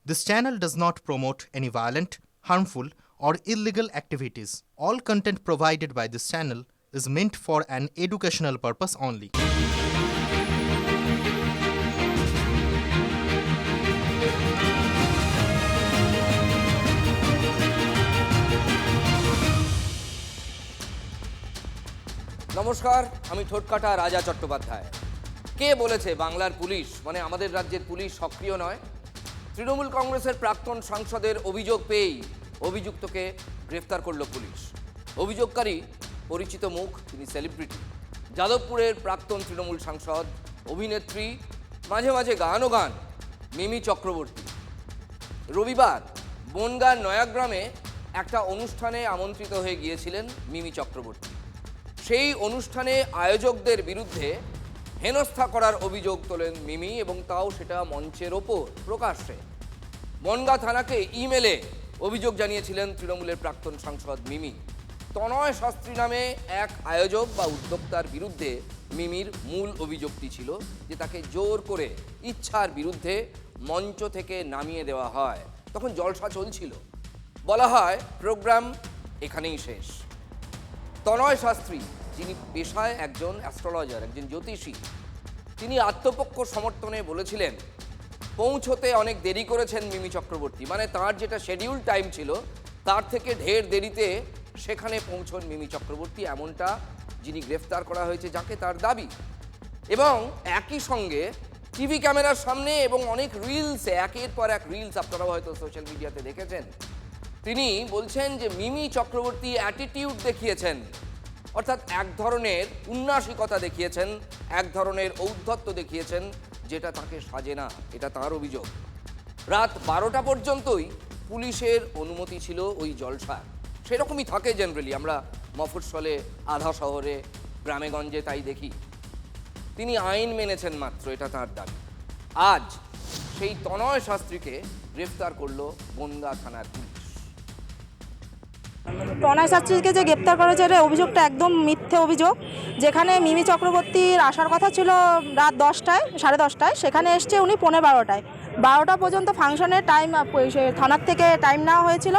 This channel does not promote any violent, harmful, or illegal activities. All content provided by this channel is meant for an educational purpose only. নমস্কার, আমি ঠোঁটকাটা রাজা চট্টোপাধ্যায়। কে বলেছে বাংলার police মানে আমাদের রাজ্যের police সক্রিয় নয়? তৃণমূল কংগ্রেসের প্রাক্তন সাংসদের অভিযোগ পেয়েই অভিযুক্তকে গ্রেফতার করল পুলিশ। অভিযোগকারী পরিচিত মুখ, তিনি সেলিব্রিটি। যাদবপুরের প্রাক্তন তৃণমূল সাংসদ, অভিনেত্রী, মাঝে মাঝে গানও গান মিমি চক্রবর্তী। রবিবার বনগাঁর নয়াগ্রামে একটা অনুষ্ঠানে আমন্ত্রিত হয়ে গিয়েছিলেন মিমি চক্রবর্তী। সেই অনুষ্ঠানে আয়োজকদের বিরুদ্ধে হেনস্থা করার অভিযোগ তোলেন মিমি, এবং তাও সেটা মঞ্চের ওপর প্রকাশ্যে। বনগাঁ থানাকে ইমেলে অভিযোগ জানিয়েছিলেন তৃণমূলের প্রাক্তন সাংসদ মিমি। তনয় শাস্ত্রী নামে এক আয়োজক বা উদ্যোক্তার বিরুদ্ধে মিমির মূল অভিযোগটি ছিল যে তাকে জোর করে ইচ্ছার বিরুদ্ধে মঞ্চ থেকে নামিয়ে দেওয়া হয়। তখন জলসা চলছিল, বলা হয় প্রোগ্রাম এখানেই শেষ। তনয় শাস্ত্রী, যিনি পেশায় একজন অ্যাস্ট্রোলজার, একজন জ্যোতিষী, তিনি আত্মপক্ষ সমর্থনে বলেছিলেন পৌঁছতে অনেক দেরি করেছেন মিমি চক্রবর্তী, মানে তার যেটা শিডিউল টাইম ছিল তার থেকে ঢের দেরিতে সেখানে পৌঁছন মিমি চক্রবর্তী, এমনটা যিনি গ্রেফতার করা হয়েছে যাকে তার দাবি। এবং একই সঙ্গে টিভি ক্যামেরার সামনে এবং অনেক রিলসে, একের পর এক রিলস আপনারাও হয়তো সোশ্যাল মিডিয়াতে দেখেছেন, তিনি বলছেন যে মিমি চক্রবর্তী অ্যাটিটিউড দেখিয়েছেন, অর্থাৎ এক ধরনের উন্নাসিকতা দেখিয়েছেন, এক ধরনের ঔদ্ধত্য দেখিয়েছেন, যেটা তাকে সাজে না। এটা তার অভিযোগ। রাত 12টা পর্যন্তই পুলিশের অনুমতি ছিল ওই জলসা। সেরকমই থাকে জেনারেলি, আমরা মফস্বলে, আধা শহরে, গ্রামেগঞ্জে তাই দেখি। তিনি আইন মেনেছেন মাত্র, এটা তার দাবি। আজ সেই তনয় শাস্ত্রীকে গ্রেফতার করল বনগাঁ থানার পুলিশ। তনয় শাস্ত্রীকে যে গ্রেপ্তার করেছে এটা অভিযোগটা একদম মিথ্যে অভিযোগ। যেখানে মিমি চক্রবর্তীর আসার কথা ছিল রাত 10টায়, 10:30টায়, সেখানে এসছে উনি 12:15টায়। 12টা পর্যন্ত ফাংশনের টাইম থানার থেকে টাইম নেওয়া হয়েছিল।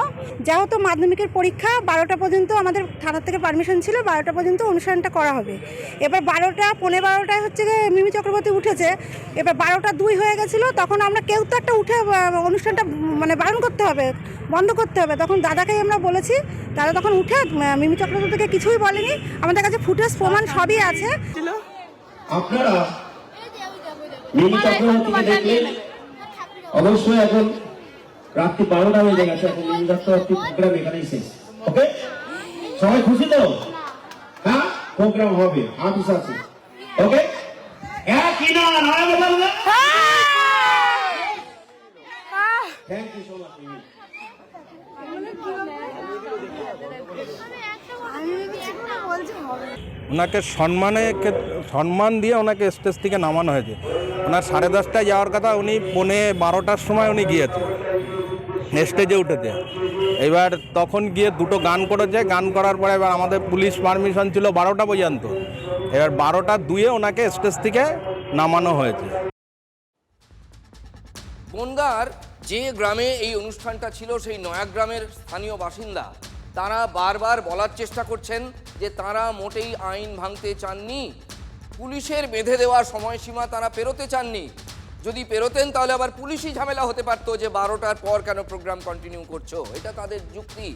যেহেতু মাধ্যমিকের পরীক্ষা 12টা পর্যন্ত আমাদের থানার থেকে পারমিশন ছিল, 12টা পর্যন্ত অনুষ্ঠানটা করা হবে। এবার 12টা 15:12টায় হচ্ছে গিয়ে মিমি চক্রবর্তী উঠেছে। এবার 12টা 2 হয়ে গেছিলো, তখন আমরা কেউ তো একটা উঠে অনুষ্ঠানটা মানে বারণ করতে হবে, বন্ধ করতে হবে। তখন দাদাকেই আমরা বলেছি, দাদা তখন উঠে মিমি চক্রবর্তীকে কিছুই বলেনি। আমাদের কাছে ফুটেজ প্রমাণ সবই আছে। আপনারা মিমি চক্রবর্তীকে দেখলেন, অবশ্যই এখন রাত্রি 12টা হয়ে গেছে, এখন মিমি চক্রবর্তী প্রোগ্রাম এখানেই শেষ। ওকে, সবাই খুশি তো? হ্যাঁ, প্রোগ্রাম হবে, আপিস আছে। ওকে, কি না নারায়ণ বললেন। Thank you so much. ওনাকে সম্মান দিয়ে ওনাকে স্টেজ থেকে নামানো হয়েছে। ওনার 10:30টায় যাওয়ার কথা, উনি 12:15টার সময় উনি গিয়েছে, স্টেজে উঠেছে। এবার তখন গিয়ে দুটো গান করেছে, গান করার পরে এবার আমাদের পুলিশ পারমিশন ছিল 12টা পর্যন্ত। এবার 12টা 2-এ ওনাকে স্টেজ থেকে নামানো হয়েছে। বনগাঁর যে গ্রামে এই অনুষ্ঠানটা ছিল, সেই নয়াগ্রামের স্থানীয় বাসিন্দা তারা বারবার বলার চেষ্টা করছেন যে তারা মোটেই আইন ভাঙতে চাননি, পুলিশের বেঁধে দেওয়া সময়সীমা তারা পেরোতে চাননি। যদি পেরোতেন তাহলে আবার পুলিশই ঝামেলা হতে পারতো যে 12টার পর কেন প্রোগ্রাম কন্টিনিউ করছো, এটা তাদের যুক্তি।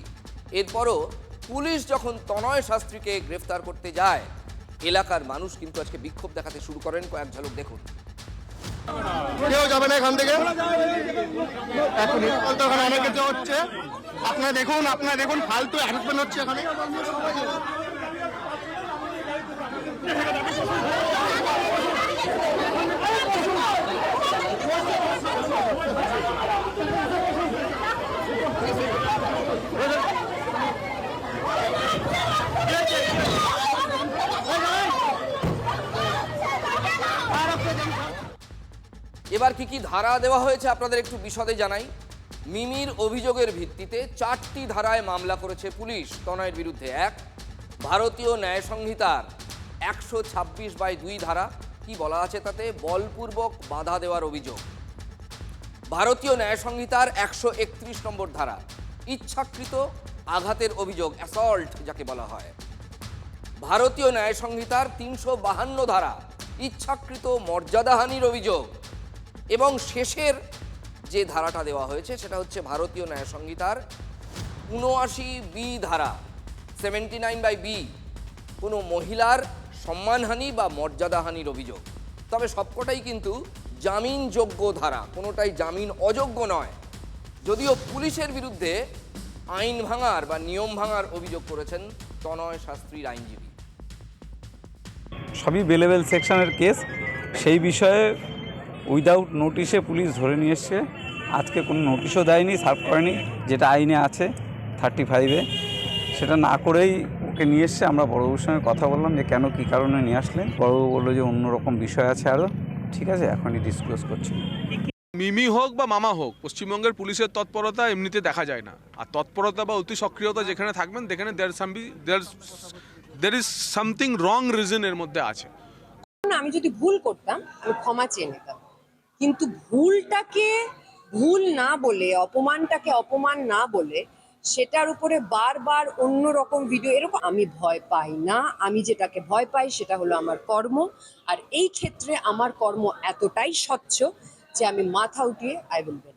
এরপরও পুলিশ যখন তনয় শাস্ত্রীকে গ্রেফতার করতে যায়, এলাকার মানুষ কিন্তু আজকে বিক্ষোভ দেখাতে শুরু করেন। কয়েক ঝলক দেখুন। কেউ যাবে না এখান থেকে, অনেক কিছু হচ্ছে। আপনারা দেখুন ফালতু হ্যারাসমেন্ট হচ্ছে এখানে। এবার কি ধারা দেওয়া হয়েছে আপনাদের একটু বিশদে জানাই। মিমির অভিযোগের ভিত্তিতে 4টি ধারায় মামলা করেছে পুলিশ তনয়ের বিরুদ্ধে। 1, ভারতীয় ন্যায় সংহিতার 126/2 ধারা। কি বলা আছে তাতে? বলপূর্বক বাধা দেওয়ার অভিযোগ। ভারতীয় ন্যায় সংহিতার 131 নম্বর ধারা, ইচ্ছাকৃত আঘাতের অভিযোগ, অ্যাসল্ট যাকে বলা হয়। ভারতীয় ন্যায় সংহিতার 352 ধারা, ইচ্ছাকৃত মর্যাদাহানির অভিযোগ। এবং শেষের যে ধারাটা দেওয়া হয়েছে সেটা হচ্ছে ভারতীয় ন্যায় সংহিতার 79B ধারা, 79/B, কোনো মহিলার সম্মানহানি বা মর্যাদাহানির অভিযোগ। তবে সবকটাই কিন্তু জামিনযোগ্য ধারা, কোনোটাই জামিন অযোগ্য নয়। যদিও পুলিশের বিরুদ্ধে আইন ভাঙার বা নিয়ম ভাঙার অভিযোগ করেছেন তনয় শাস্ত্রীর আইনজীবী। সবই বেলেবেল সেকশনের কেস, সেই বিষয়ে উইদাউট নোটিশে পুলিশ ধরে নিয়ে এসছে। আজকে কোনো নোটিশও দেয়নি, সার্ভ করেনি, যেটা আইনে আছে 35-এ, সেটা না করেই ওকে নিয়ে এসছে। আমরা বড়বাবুর সঙ্গে কথা বললাম যে কেন, কী কারণে নিয়ে আসলেন। বড়বাবু বললো যে অন্যরকম বিষয় আছে আরও। ঠিক আছে, এখনই ডিসক্লোজ করছি। মিমি হোক বা মামা হোক, পশ্চিমবঙ্গের পুলিশের তৎপরতা এমনিতে দেখা যায় না। আর তৎপরতা বা অতি সক্রিয়তা যেখানে থাকবেন, সেখানে there is something wrong reason এর মধ্যে আছে। আমি যদি ভুল করতাম আমি ক্ষমা চেয়ে নিতাম, কিন্তু ভুলটাকে ভুল না বলে, অপমানটাকে অপমান না বলে, সেটার উপরে বারবার অন্য রকম ভিডিও, এরকম আমি ভয় পাই না। আমি যেটাকে ভয় পাই সেটা হলো আমার কর্ম, আর এই ক্ষেত্রে আমার কর্ম এতটাই স্বচ্ছ যে আমি মাথা উঠিয়ে আই উইল বের।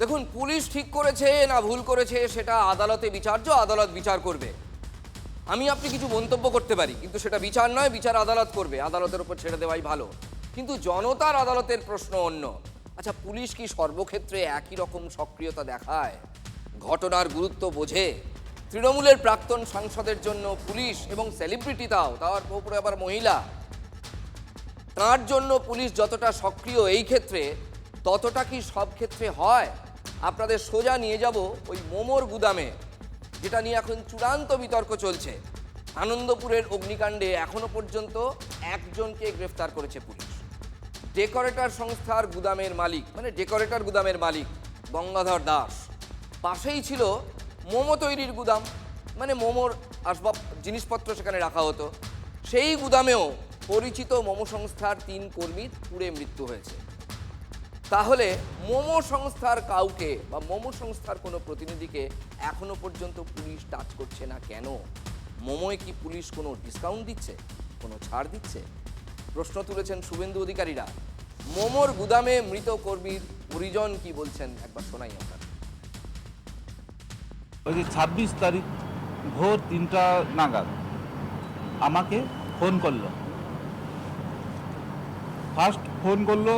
দেখুন, পুলিশ ঠিক করেছে না ভুল করেছে সেটা আদালতে বিচার্য, আদালত বিচার করবে। আমি আপনি কিছু মন্তব্য করতে পারি, কিন্তু সেটা বিচার নয়, বিচার আদালত করবে। আদালতের উপর ছেড়ে দেওয়াই ভালো। কিন্তু জনতার আদালতের প্রশ্ন অন্য। আচ্ছা, পুলিশ কি সর্বক্ষেত্রে একই রকম সক্রিয়তা দেখায়? ঘটনার গুরুত্ব বোঝে? তৃণমূলের প্রাক্তন সাংসদের জন্য পুলিশ, এবং সেলিব্রিটি তার উপরে আবার মহিলা, তার জন্য পুলিশ যতটা সক্রিয় এই ক্ষেত্রে, ততটা কি সব ক্ষেত্রে হয়? আপনাদের সোজা নিয়ে যাব ওই মোমোর গুদামে, যেটা নিয়ে এখন চূড়ান্ত বিতর্ক চলছে। আনন্দপুরের অগ্নিকাণ্ডে এখনো পর্যন্ত একজনকে গ্রেফতার করেছে পুলিশ। ডেকোরেটর সংস্থার গুদামের মালিক, মানে ডেকোরেটর গুদামের মালিক গঙ্গাধর দাস। পাশেই ছিল মোমো তৈরির গুদাম, মানে মোমোর আসবাব জিনিসপত্র সেখানে রাখা হতো। সেই গুদামেও পরিচিত মোমো সংস্থার 3 কর্মীর পুড়ে মৃত্যু হয়েছে। তাহলে মোমো সংস্থার কাউকে বা মোমো সংস্থার কোনো প্রতিনিধিকে এখনো পর্যন্ত পুলিশ টাচ করছে না কেন? মোমোয় কি পুলিশ কোনো ডিসকাউন্ট দিচ্ছে, কোনো ছাড় দিচ্ছে? প্রশ্ন তুলেছেন শুভেন্দু অধিকারীরা। মোমোর গুদামে মৃত কর্মীর পরিজন কি বলছেন একবার শোনাই আমরা। ওই যে 26 তারিখ ভোর 3টা নাগাদ আমাকে ফোন করলো। ফার্স্ট ফোন করলো,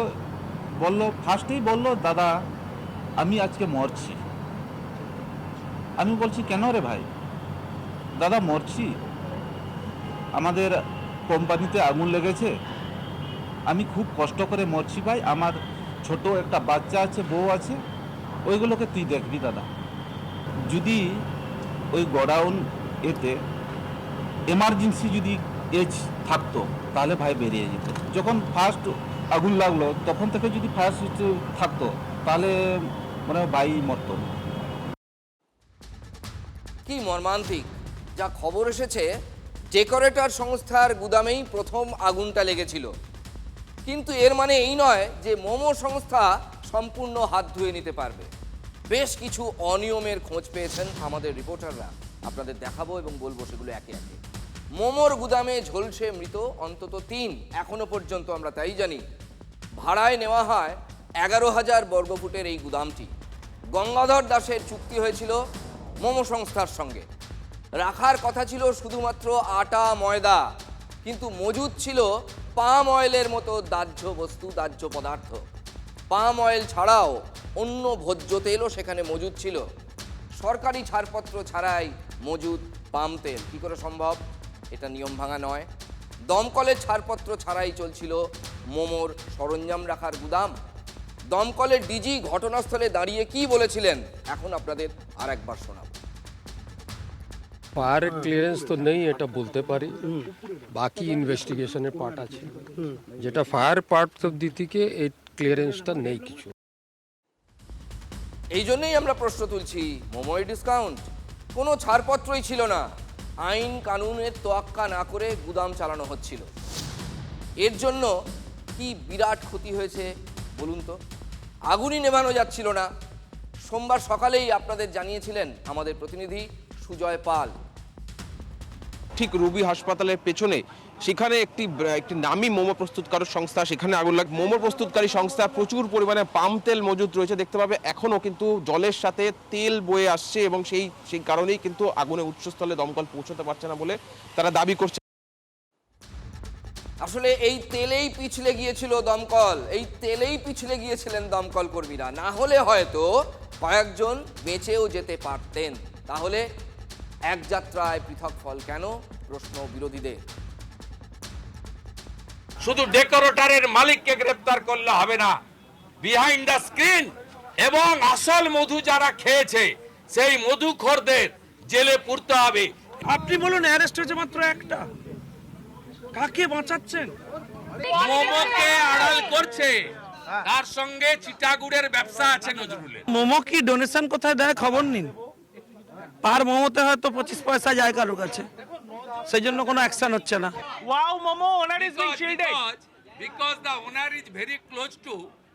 ফার্স্টেই বললো দাদা আমি আজকে মরছি। আমি বলছি কেন রে ভাই? দাদা মরছি, আমাদের কোম্পানিতে আগুন লেগেছে, আমি খুব কষ্ট করে মরছি ভাই, আমার ছোট একটা বাচ্চা আছে, বউ আছে, ওইগুলোকে তুই দেখবি দাদা। যদি ওই গোডাউন এতে এমার্জেন্সি যদি এজ থাকতো তাহলে ভাই বেরিয়ে যেত। যখন ফার্স্ট আগুন লাগলো তখন থেকে যদি ফায়ার সিস্টেম থাকতো তাহলে মনে হয় ভাই মরত। কি মর্মান্তিক! যা খবর এসেছে, ডেকোরেটর সংস্থার গুদামেই প্রথম আগুনটা লেগেছিল। কিন্তু এর মানে এই নয় যে মোমো সংস্থা সম্পূর্ণ হাত ধুয়ে নিতে পারবে। বেশ কিছু অনিয়মের খোঁজ পেয়েছেন আমাদের রিপোর্টাররা, আপনাদের দেখাবো এবং বলবো সেগুলো একে একে। মোমোর গুদামে ঝলসে মৃত অন্তত 3 এখনো পর্যন্ত, আমরা তাই জানি। ভাড়ায় নেওয়া হয় 11,000 বর্গফুটের এই গুদামটি। গঙ্গাধর দাসের চুক্তি হয়েছিল মোমো সংস্থার সঙ্গে। রাখার কথা ছিল শুধুমাত্র আটা ময়দা, কিন্তু মজুদ ছিল পাম অয়েলের মতো দাহ্য বস্তু, দাহ্য পদার্থ। পাম অয়েল ছাড়াও অন্য ভোজ্য তেলও সেখানে মজুদ ছিল। সরকারি ছাড়পত্র ছাড়াই মজুদ পাম তেল কী করে সম্ভব? এটা নিয়ম ভাঙা নয়। দমকলের ছাড়পত্র ছাড়াই চলছিল মোমোর সরঞ্জাম রাখার গুদাম। দমকলের ডিজি ঘটনাস্থলে দাঁড়িয়ে কি বলেছিলেন এখন আপনাদের আর একবার শোনাব। ফায়ার ক্লিয়ারেন্স তো নেই এটা বলতে পারি, বাকি ইনভেস্টিগেশনের পার্ট আছে। যেটা ফায়ার পার্ট অব্দি থেকে এই ক্লিয়ারেন্সটা নেই কিছু। এই জন্যই আমরা প্রশ্ন তুলছি, মোমোয় ডিসকাউন্ট? কোনো ছাড়পত্রই ছিল না। আইন কানুনের তোয়াক্কা না করে গুদাম চালানো হচ্ছিল। এর জন্য কি বিরাট ক্ষতি হয়েছে বলুন তো? আগুনই নেভানো যাচ্ছিল না। সোমবার সকালেই আপনাদের জানিয়েছিলেন আমাদের প্রতিনিধি সুজয় পাল। ঠিক রুবি হাসপাতালের পেছনে সেখানে একটি নামী মোমো প্রস্তুতকারক সংস্থা, সেখানে আগুন লাগে। মোমো প্রস্তুতকারী সংস্থা প্রচুর পরিমাণে পাম তেল মজুদ রয়েছে, দেখতে পাবে এখনও কিন্তু জলের সাথে তেল বয়ে আসছে এবং সেই কারণেই কিন্তু আগুনের উৎসস্থলে দমকল পৌঁছতে পারছে না বলে তারা দাবি করছে। আসলে এই তেলেই পিছলে গিয়েছিল দমকল, এই তেলেই পিছলে গিয়েছিলেন দমকল কর্মীরা, না হলে হয়তো কয়েকজন বেঁচেও যেতে পারতেন। তাহলে এক যাত্রায় পৃথক ফল কেন, প্রশ্ন বিরোধীদের। শুধু ডেকোরেটরের মালিককে গ্রেফতার করলে হবে না, বিহাইন্ড দ্য স্ক্রিন এবং আসল মধু যারা খেয়েছে সেই মধুখোরদের জেলে পুরতে হবে। আপনি বলুন, অ্যারেস্ট হয়েছে মাত্র একটা, কাকে বাঁচাচ্ছেন? মোমোকে আড়াল করছে, তার সঙ্গে চিটাগুড়ের ব্যবসা আছে নজরুলের। মোমো কি ডোনেশন কোথায় দেয় খবর নিন। পার মোমোতে হয়তো 25 পয়সা যায় কারো কাছে, সেই জন্য কোনো অ্যাকশন হচ্ছে না। Wow, Momo owner is being shielded because the owner is very close to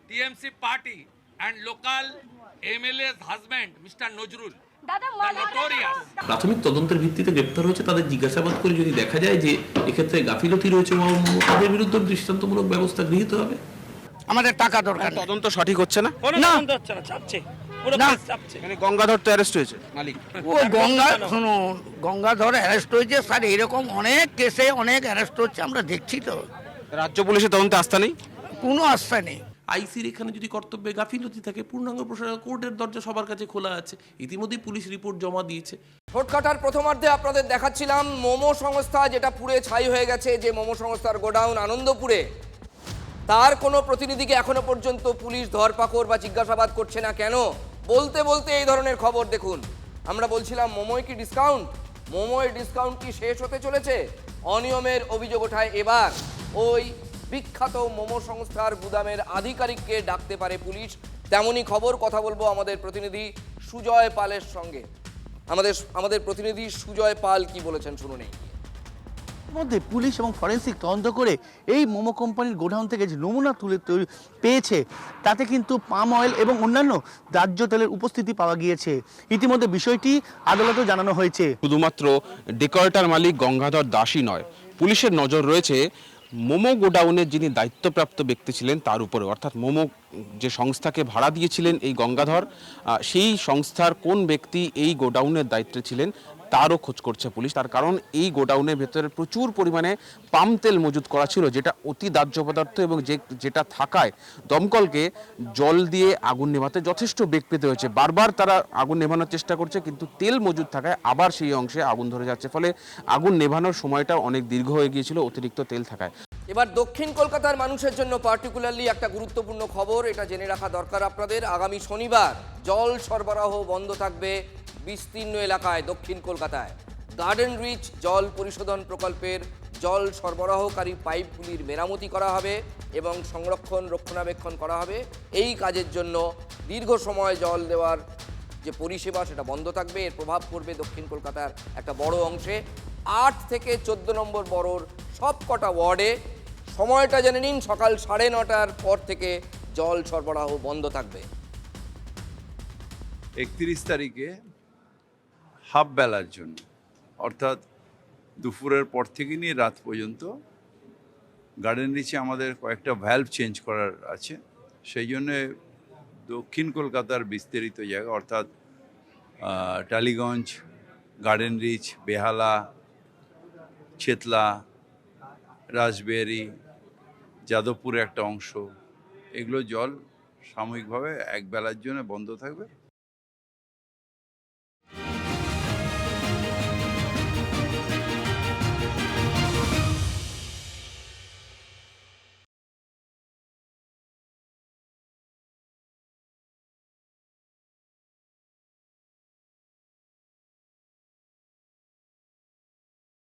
TMC party and local MLA's husband, Mr. Nojrul. প্রাথমিক তদন্তের ভিত্তিতে গ্রেপ্তার হয়েছে। তাদের জিজ্ঞাসাবাদ করে যদি দেখা যায় যে এক্ষেত্রে গাফিলতি রয়েছে, তাদের বিরুদ্ধে দৃষ্টান্তমূলক ব্যবস্থা গৃহীত হবে। আমাদের টাকা দরকার, তদন্ত সঠিক হচ্ছে না, চাপছে গঙ্গাধর তো অ্যারেস্ট হয়েছে মালিক। ও গঙ্গাধর অ্যারেস্ট হয়েছে স্যার, এরকম অনেক কেসে অনেক অ্যারেস্ট হচ্ছে, আমরা দেখছি তো। রাজ্য পুলিশের তদন্তে আস্থা নেই, কোনো আস্থা নেই। আইসির এখানে যদি কর্তব্যে গাফিলতি থাকে, পূর্ণাঙ্গ প্রশাসন কোর্টের দরজা সবার কাছে খোলা আছে। ইতিমধ্যেই পুলিশ রিপোর্ট জমা দিয়েছে। ঠোঁটকাটার প্রথমার্ধে আপনাদের দেখাচ্ছিলাম মোমো সংস্থা যেটা পুড়ে ছাই হয়ে গেছে, যে মোমো সংস্থার গোডাউন আনন্দপুরে, তার কোনো প্রতিনিধিকে এখনো পর্যন্ত পুলিশ ধরপাকড় বা জিজ্ঞাসাবাদ করছে না কেন? বলতে বলতে এই ধরনের খবর দেখুন। আমরা বলছিলাম মোমোয় কি ডিসকাউন্ট, মোমোয় ডিসকাউন্ট কি শেষ হতে চলেছে? অনিয়মের অভিযোগ ওঠায় এবার ওই বিখ্যাত মোমো সংস্থার গুদামের আধিকারিককে ডাকতে পারে পুলিশ, তেমনই খবর। কথা বলবো আমাদের প্রতিনিধি সুজয় পালের সঙ্গে। আমাদের প্রতিনিধি সুজয় পাল কি বলেছেন শুনুন। মধ্যে পুলিশ এবং ফরেন্সিক তদন্ত করে এই মোমো কোম্পানির গোডাউন থেকে যে নমুনা পেয়েছে, তাতে কিন্তু পাম অয়েল এবং অন্যান্য দাহ্য তেলের উপস্থিতি পাওয়া গিয়েছে। ইতিমধ্যে বিষয়টি আদালতে জানানো হয়েছে। শুধুমাত্র ডেকোরেটর মালিক গঙ্গাধর দাসই নয়, পুলিশের নজর রয়েছে মোমো গোডাউনের যিনি দায়িত্বপ্রাপ্ত ব্যক্তি ছিলেন তার উপরে, অর্থাৎ মোমো যে সংস্থাকে ভাড়া দিয়েছিলেন এই গঙ্গাধর, সেই সংস্থার কোন ব্যক্তি এই গোডাউনের দায়িত্বে ছিলেন তারও খোঁজ করছে পুলিশ। তার কারণ এই গোডাউনের ভেতরে প্রচুর পরিমাণে পাম তেল মজুত করা ছিল, যেটা অতি দাহ্য পদার্থ এবং যেটা থাকায় দমকলকে জল দিয়ে আগুন নেভাতে যথেষ্ট বেগ পেতে হয়েছে। বারবার তারা আগুন নেভানোর চেষ্টা করছে, কিন্তু তেল মজুদ থাকায় আবার সেই অংশে আগুন ধরে যাচ্ছে, ফলে আগুন নেভানোর সময়টা অনেক দীর্ঘ হয়ে গিয়েছিল অতিরিক্ত তেল থাকায়। এবার দক্ষিণ কলকাতার মানুষের জন্য পার্টিকুলারলি একটা গুরুত্বপূর্ণ খবর, এটা জেনে রাখা দরকার আপনাদের। আগামী শনিবার জল সরবরাহ বন্ধ থাকবে বিস্তীর্ণ এলাকায় দক্ষিণ কলকাতায়। গার্ডেন রিচ জল পরিশোধন প্রকল্পের জল সরবরাহকারী পাইপগুলির মেরামতি করা হবে এবং সংরক্ষণ রক্ষণাবেক্ষণ করা হবে। এই কাজের জন্য দীর্ঘ সময় জল দেওয়ার যে পরিষেবা সেটা বন্ধ থাকবে। এর প্রভাব পড়বে দক্ষিণ কলকাতার একটা বড় অংশে। 8 থেকে 14 নম্বর বড়োর সব কটা ওয়ার্ডে সময়টা জেনে নিন, সকাল 9:30টার পর থেকে জল সরবরাহ বন্ধ থাকবে। 31 তারিখে হাফ বেলার জন্য, অর্থাৎ দুপুরের পর থেকে নিয়ে রাত পর্যন্ত গার্ডেন রিচে আমাদের কয়েকটা ভ্যালভ চেঞ্জ করার আছে। সেই জন্যে দক্ষিণ কলকাতার বিস্তারিত জায়গা, অর্থাৎ টালিগঞ্জ, গার্ডেন রিচ, বেহালা, ছেতলা, রাসবিহারি, যাদবপুরে একটা অংশ, এগুলো জল সাময়িকভাবে এক বেলার জন্য বন্ধ থাকবে।